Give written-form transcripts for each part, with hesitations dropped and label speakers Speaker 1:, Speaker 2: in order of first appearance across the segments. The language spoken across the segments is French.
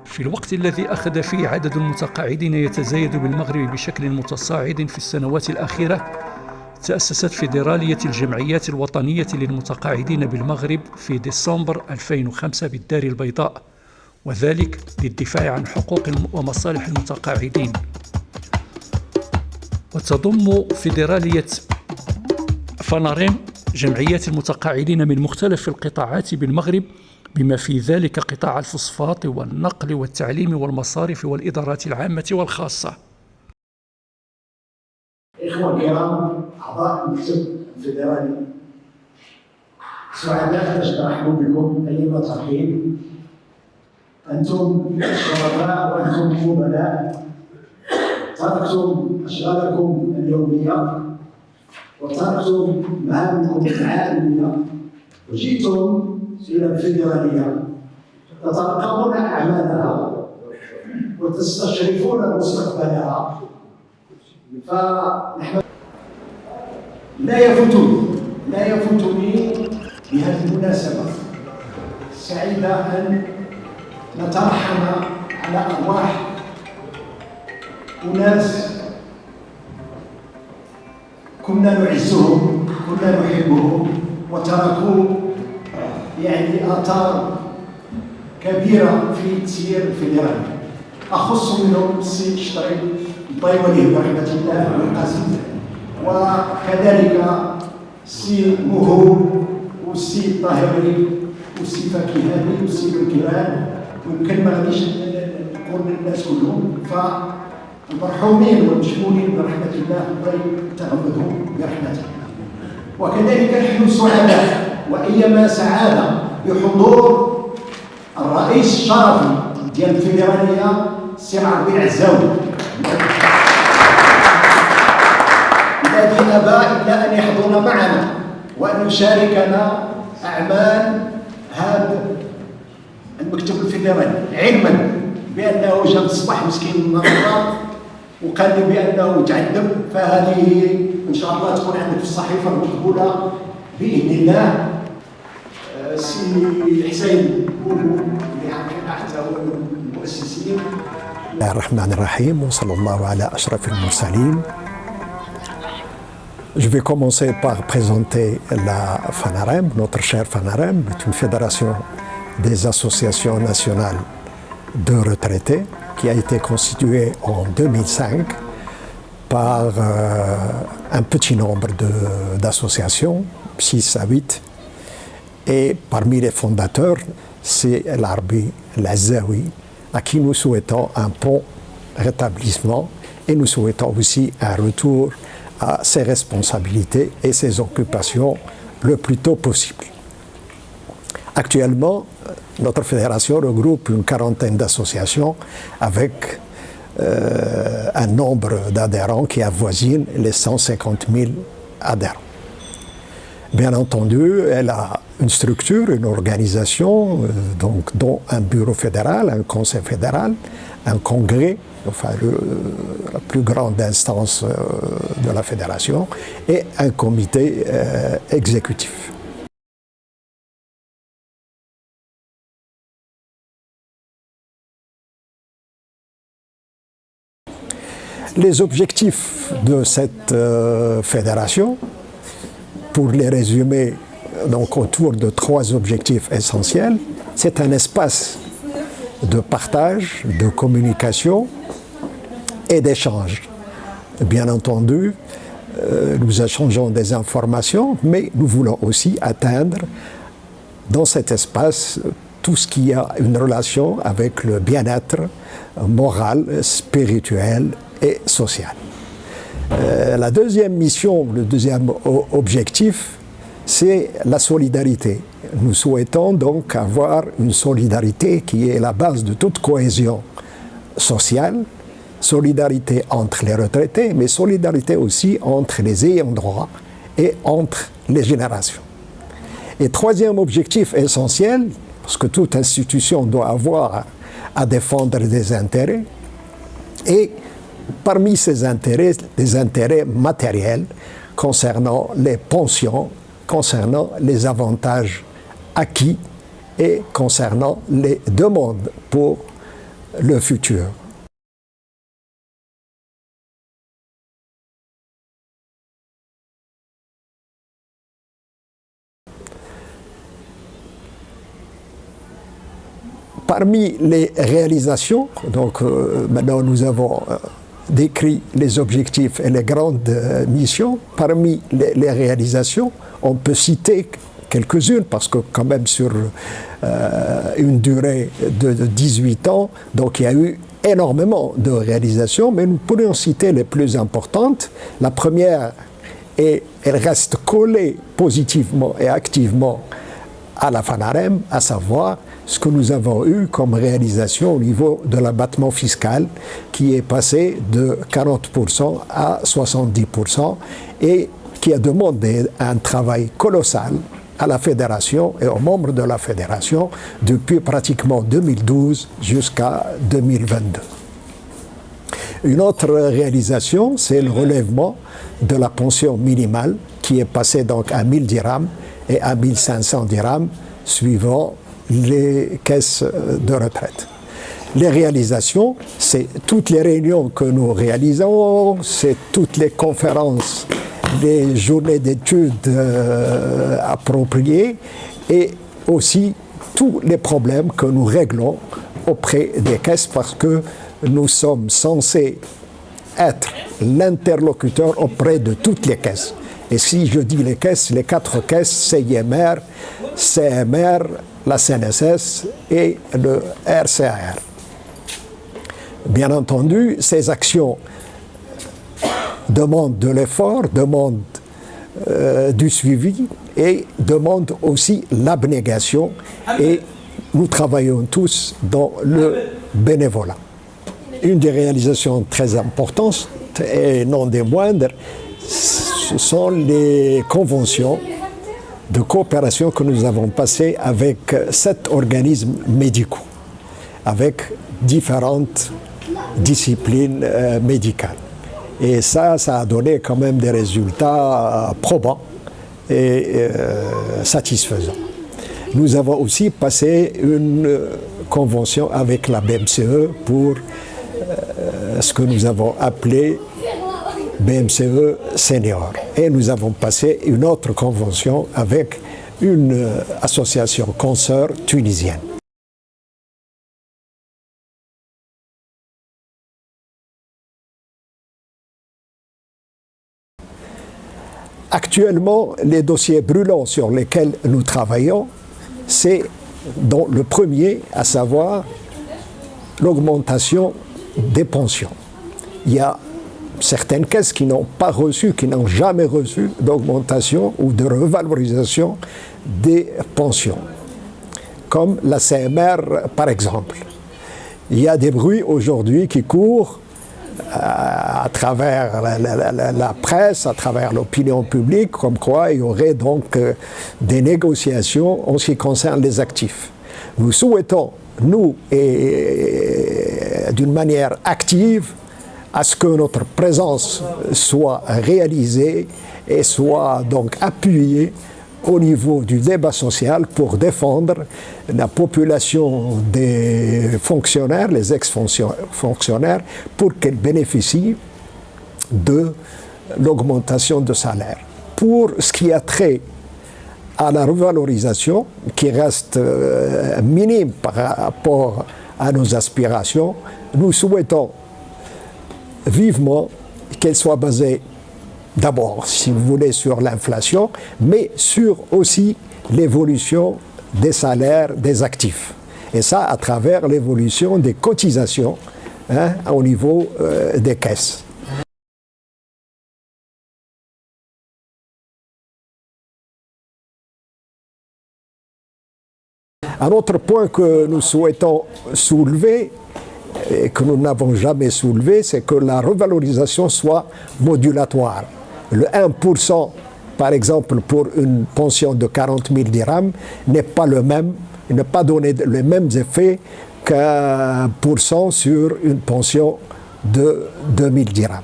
Speaker 1: في الوقت الذي أخذ فيه عدد المتقاعدين يتزايد بالمغرب بشكل متصاعد في السنوات الأخيرة، تأسست فيدرالية الجمعيات الوطنية للمتقاعدين بالمغرب في ديسمبر 2005 بالدار البيضاء، وذلك للدفاع عن حقوق ومصالح المتقاعدين. وتضم فيدرالية فناريم جمعيات المتقاعدين من مختلف القطاعات بالمغرب، بما في ذلك قطاع الفوسفات والنقل والتعليم والمصارف والإدارات العامة والخاصة.
Speaker 2: إخوة الكرام أعضاء المكتب الفيدرالي، سعداء باش نرحبوا بكم أيها الترحيب. أنتم شرفاء وأنتم أمناء، تركتم أشغالكم اليومية وتركتم مهامكم العالمية وجئتم إلى الفيدرالية تترقبون أعمالها وتستشرفون مستقبلها. فنحن لا يفوتني بهذه المناسبة السعيدة أن نترحم على أرواح أناس كنا نعزهم، كنا نحبهم، وتركوا آثار كبيرة في تسيير الفيدرالي. أخص منهم السي شطري الطيولي برحمة الله والقاسم، وكذلك السي مهور والسي الطاهري والسي فاكهاني والسي بنكران، ويمكن ما غاديش نقول الناس كلهم، فالمرحومين والمشمولين برحمة الله الله يتغمدهم برحمته. وكذلك نحن سعداء وأيما سعادة بحضور الرئيس الشرفي ديال الفيدرالية السي ربيع العزاوي، الذي أبى إلا أن يحضر معنا وأن يشاركنا أعمال هذا المكتب الفيدرالي، علما بأنه جا الصباح مسكين النهار وقال لي بأنه تعذب، فهذه إن شاء الله تكون عندك في الصحيفة المقبولة بإذن الله. سي حسين اللي حتى هو من المؤسسين.
Speaker 3: بسم الله الرحمن الرحيم وصلى الله على أشرف المرسلين. Je vais commencer par présenter la FANAREM, notre chère FANAREM, est une fédération des associations nationales de retraités qui a été constituée en 2005 par un petit nombre d'associations, 6 à 8, et parmi les fondateurs, c'est Larbi Lazaoui, à qui nous souhaitons un prompt rétablissement et nous souhaitons aussi un retour à ses responsabilités et ses occupations le plus tôt possible. Actuellement, notre fédération regroupe une quarantaine d'associations avec un nombre d'adhérents qui avoisine les 150 000 adhérents. Bien entendu, elle a une structure, une organisation, donc, dont un bureau fédéral, un conseil fédéral, un congrès, enfin la plus grande instance de la fédération, et un comité exécutif. Les objectifs de cette fédération, pour les résumer donc, autour de 3 objectifs essentiels, c'est un espace de partage, de communication et d'échange. Bien entendu, nous échangeons des informations, mais nous voulons aussi atteindre dans cet espace tout ce qui a une relation avec le bien-être moral, spirituel et social. La deuxième mission, le deuxième objectif, c'est la solidarité. Nous souhaitons donc avoir une solidarité qui est la base de toute cohésion sociale, solidarité entre les retraités, mais solidarité aussi entre les ayants droit et entre les générations. Et troisième objectif essentiel, parce que toute institution doit avoir à défendre des intérêts. Et parmi ces intérêts, des intérêts matériels concernant les pensions, concernant les avantages acquis et concernant les demandes pour le futur. Parmi les réalisations, donc maintenant nous avons décrit les objectifs et les grandes missions. Parmi les réalisations, on peut citer quelques-unes parce que quand même sur une durée de 18 ans, donc il y a eu énormément de réalisations, mais nous pourrions citer les plus importantes. La première, et elle reste collée positivement et activement à la FANAREM, à savoir ce que nous avons eu comme réalisation au niveau de l'abattement fiscal qui est passé de 40% à 70% et qui a demandé un travail colossal à la fédération et aux membres de la fédération depuis pratiquement 2012 jusqu'à 2022. Une autre réalisation, c'est le relèvement de la pension minimale qui est passée donc à 1000 dirhams et à 1500 dirhams suivant les caisses de retraite. Les réalisations, c'est toutes les réunions que nous réalisons, c'est toutes les conférences, les journées d'études appropriées et aussi tous les problèmes que nous réglons auprès des caisses parce que nous sommes censés être l'interlocuteur auprès de toutes les caisses. Et si je dis les caisses, les 4 caisses, CIMR, CMR, la CNSS et le RCAR. Bien entendu, ces actions demandent de l'effort, demandent du suivi et demandent aussi l'abnégation et nous travaillons tous dans le bénévolat. Une des réalisations très importantes et non des moindres, ce sont les conventions de coopération que nous avons passées avec 7 organismes médicaux, avec différentes disciplines médicales. Et ça a donné quand même des résultats probants et satisfaisants. Nous avons aussi passé une convention avec la BMCE pour ce que nous avons appelé BMCE Senior. Et nous avons passé une autre convention avec une association consoeur tunisienne. Actuellement, les dossiers brûlants sur lesquels nous travaillons, c'est dans le premier, à savoir l'augmentation des pensions. Il y a certaines caisses qui n'ont pas reçu, qui n'ont jamais reçu d'augmentation ou de revalorisation des pensions, comme la CMR par exemple. Il y a des bruits aujourd'hui qui courent à travers la presse, à travers l'opinion publique, comme quoi il y aurait donc des négociations en ce qui concerne les actifs. Nous souhaitons, nous, et d'une manière active, à ce que notre présence soit réalisée et soit donc appuyée au niveau du débat social pour défendre la population des fonctionnaires, les ex-fonctionnaires, pour qu'elle bénéficie de l'augmentation de salaire. Pour ce qui a trait à la revalorisation, qui reste minime par rapport à nos aspirations, nous souhaitons vivement qu'elle soit basée d'abord, si vous voulez, sur l'inflation, mais sur aussi l'évolution des salaires des actifs. Et ça à travers l'évolution des cotisations au niveau des caisses. Un autre point que nous souhaitons soulever et que nous n'avons jamais soulevé, c'est que la revalorisation soit modulatoire. Le 1%, par exemple, pour une pension de 40 000 dirhams, n'est pas le même, il n'a pas donné les mêmes effets qu'un % sur une pension de 2000 dirhams.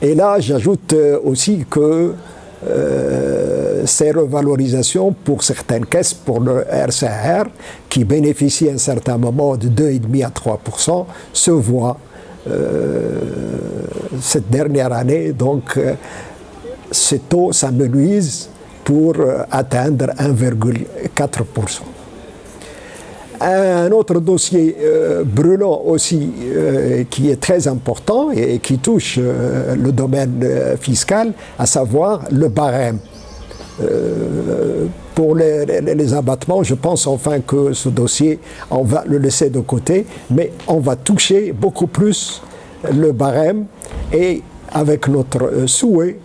Speaker 3: Et là, j'ajoute aussi que ces revalorisations pour certaines caisses, pour le RCR, qui bénéficient à un certain moment de 2,5 à 3%, se voient cette dernière année. Donc, ces taux s'amenuisent pour atteindre 1,4%. Un autre dossier brûlant aussi qui est très important et qui touche le domaine fiscal, à savoir le barème. Pour les abattements, je pense enfin que ce dossier, on va le laisser de côté, mais on va toucher beaucoup plus le barème et avec notre souhait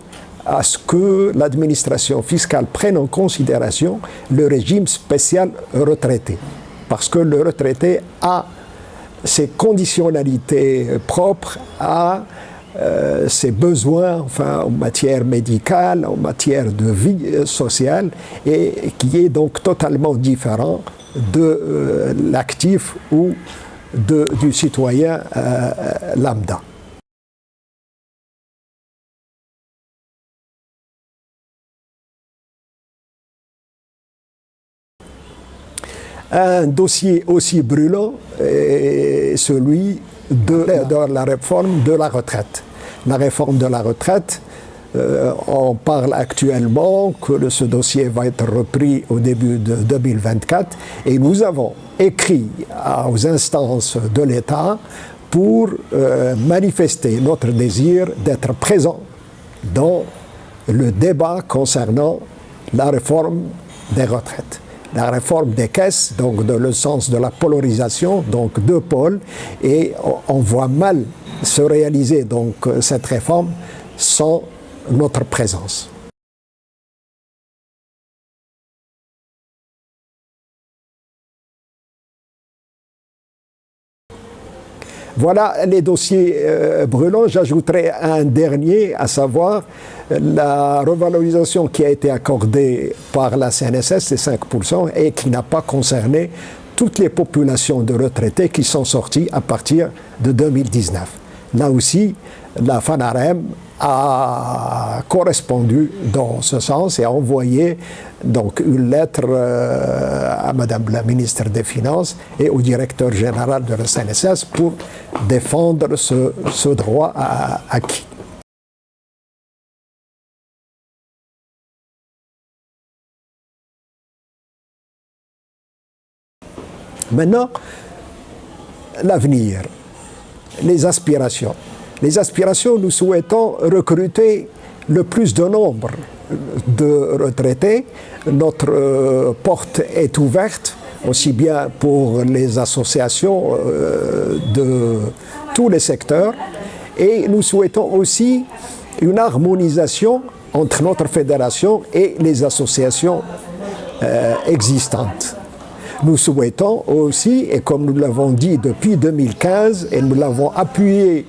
Speaker 3: à ce que l'administration fiscale prenne en considération le régime spécial retraité. Parce que le retraité a ses conditionnalités propres à ses besoins, enfin, en matière médicale, en matière de vie sociale, et qui est donc totalement différent de l'actif ou du citoyen lambda. Un dossier aussi brûlant est celui de la réforme de la retraite. La réforme de la retraite, on parle actuellement que ce dossier va être repris au début de 2024 et nous avons écrit aux instances de l'État pour manifester notre désir d'être présent dans le débat concernant la réforme des retraites. La réforme des caisses, donc dans le sens de la polarisation, donc deux pôles, et on voit mal se réaliser donc cette réforme sans notre présence. Voilà les dossiers brûlants. J'ajouterai un dernier, à savoir la revalorisation qui a été accordée par la CNSS, c'est 5%, et qui n'a pas concerné toutes les populations de retraités qui sont sorties à partir de 2019. Là aussi, la FANAREM a correspondu dans ce sens et a envoyé donc une lettre à Madame la ministre des Finances et au directeur général de la CNSS pour défendre ce droit acquis. Maintenant, l'avenir, les aspirations. Les aspirations, nous souhaitons recruter le plus de nombre de retraités. Notre porte est ouverte, aussi bien pour les associations de tous les secteurs. Et nous souhaitons aussi une harmonisation entre notre fédération et les associations existantes. Nous souhaitons aussi, et comme nous l'avons dit depuis 2015, et nous l'avons appuyé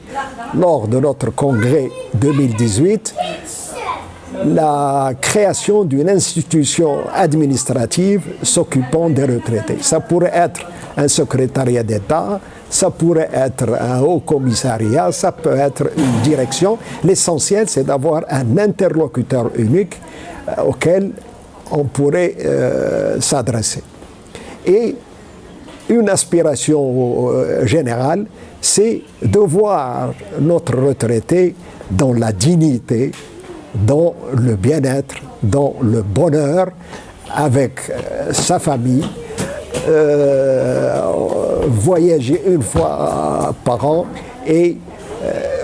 Speaker 3: lors de notre congrès 2018, la création d'une institution administrative s'occupant des retraités. Ça pourrait être un secrétariat d'État, ça pourrait être un haut commissariat, ça peut être une direction. L'essentiel, c'est d'avoir un interlocuteur unique auquel on pourrait s'adresser. Et une aspiration générale, c'est de voir notre retraité dans la dignité, dans le bien-être, dans le bonheur, avec sa famille, voyager une fois par an et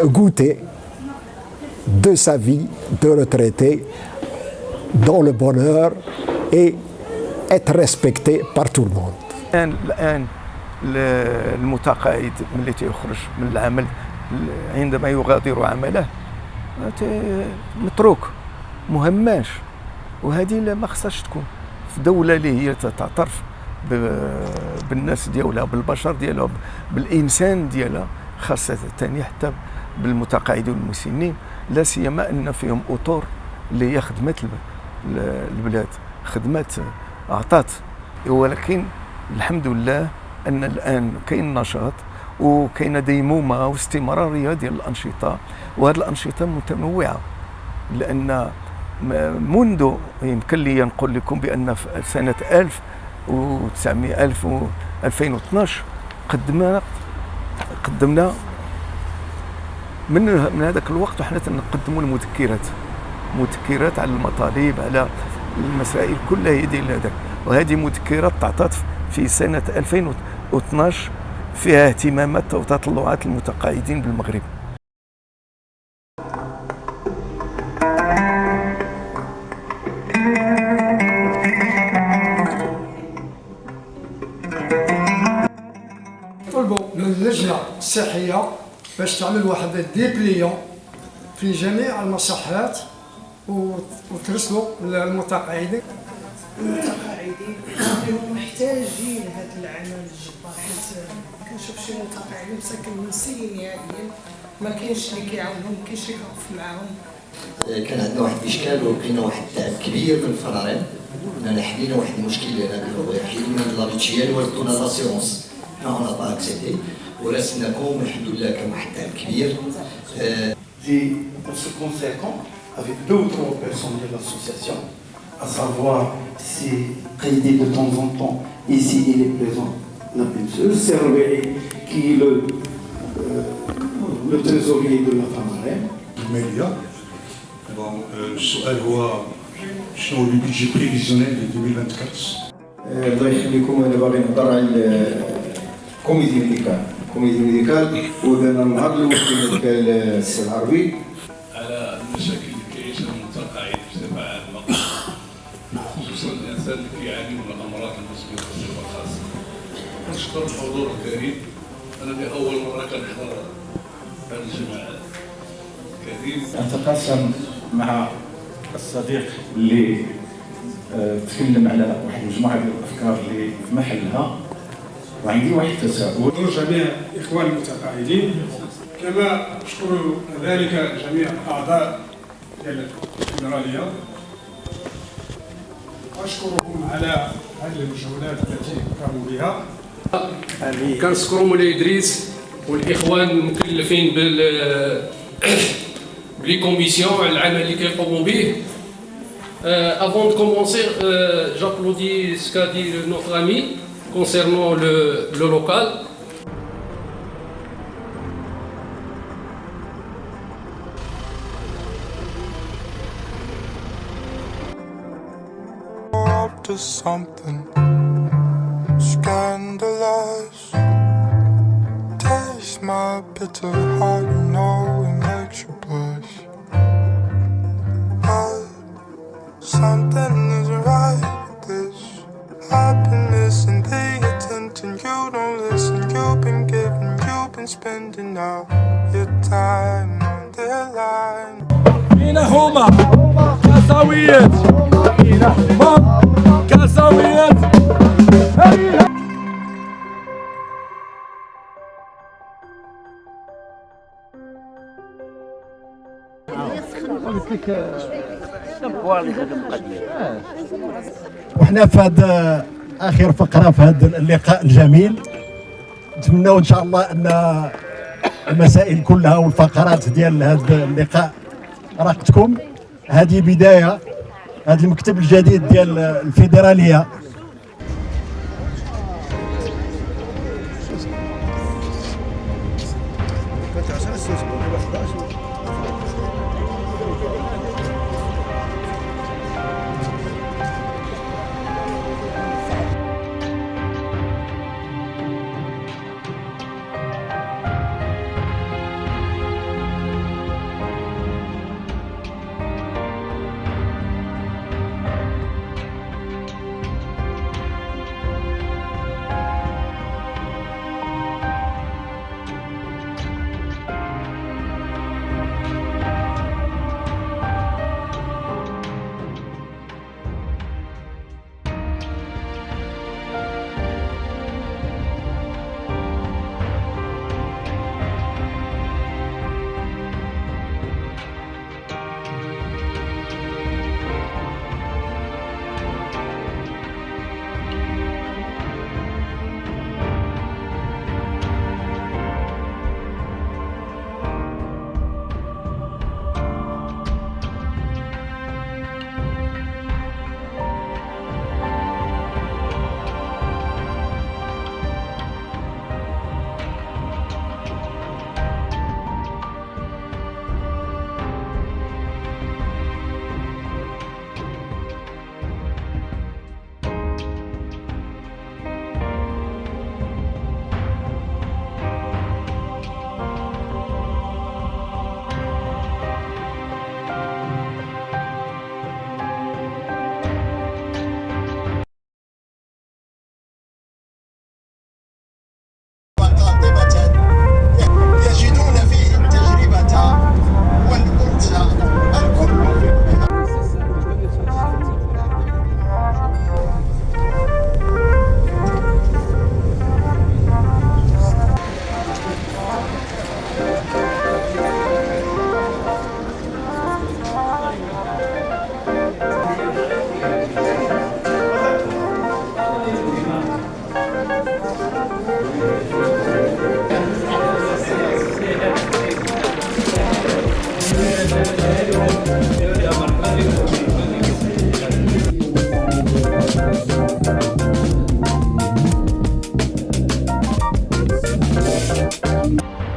Speaker 3: goûter de sa vie de retraité dans le bonheur et être respecté par tout le monde.
Speaker 4: الآن المتقاعد ملي تيخرج من العمل عندما يغادر عمله متروك مهماش، وهذه ما خصهاش تكون في دولة اللي هي تعترف بالناس ديالها، بالبشر ديالها، بالإنسان ديالها، خاصة ثاني حتى بالمتقاعدين والمسنين، لا سيما أن فيهم أطور اللي هي خدمت البلاد، خدمات أعطات. ولكن الحمد لله ان الان كاين نشاط وكاين ديمومه واستمراريه ديال الانشطه، وهذه الانشطه متنوعه، لان منذ يمكن لي نقول لكم بان في سنه 2012 قدمنا من هذاك الوقت وحنا تنقدموا مذكرات على المطالب، على المسائل كلها هي ديال هذاك. وهذه مذكرات تعطات في سنه 2012 فيها اهتمامات وتطلعات المتقاعدين بالمغرب.
Speaker 5: اللجنة الصحية باش تعمل واحد ديبليون في جميع المصحات وترسلوا للمتقاعدين.
Speaker 6: المتقاعدين محتاجين هذا العمل الجبار، حيت كنشوف شي متقاعدين مساكن منسيين نهائيا، ما كاينش اللي كيعاونهم، ما كاينش اللي كيوقف معاهم.
Speaker 7: كان عندنا واحد الاشكال ولقينا واحد التعب كبير في الفرارين، اننا حلينا واحد المشكل هناك حلينا لابيتيال وردونا لاسيونس، حنا اون با اكسبتي وراسلناكم الحمد لله. كان واحد التعب كبير.
Speaker 8: En se concertant avec 2 ou 3 personnes de l'association, à savoir si Qaïdi de temps en temps, ici il est présent, la PMCE, Servet qui est le trésorier de la Famarin.
Speaker 9: المالية. السؤال هو شنو هو البيجي بريفيزيونيل ل 2024؟
Speaker 2: الله يخليكم، انا باغي نهضر على الكوميتي ميديكال ودانا النهار الاول كما قال السي العربي
Speaker 10: على المشاكل اللي كيعيشها المتقاعد في تبع المقر، خصوصا الانسان اللي كيعاني من الامراض المزمنه بصفه خاصه. كنشكر الحضور الكريم، انا لاول مره كنحضر هذه الجماعات الكريم.
Speaker 8: أتقاسم مع الصديق اللي تكلم على واحد المجموعة ديال الأفكار اللي في محلها، وعندي واحد التساؤل.
Speaker 5: جميع إخوان المتقاعدين، كما أشكر ذلك جميع أعضاء الفيدرالية، أشكرهم على هذه المجهودات التي قاموا بها.
Speaker 11: كنشكروا مولاي إدريس والإخوان المكلفين بلي كوميسيون على العمل اللي كيقوموا به. Avant de commencer, j'applaudis ce qu'a dit notre ami concernant le local.
Speaker 12: Up to something scandalous. Taste my bitter heart, you know it makes you blush. But something isn't right with this. I've been missing the attention. You don't listen. You've been giving. You've been spending all your time on the line.
Speaker 13: فينا هما كاساويات، كاساويات.
Speaker 3: وحنا في هذا اخر فقره في هذا اللقاء الجميل، نتمنى ان شاء الله ان المسائل كلها والفقرات ديال هذا اللقاء راقتكم. هذه بدايه، هذا المكتب الجديد ديال الفيدراليه
Speaker 12: Thank you.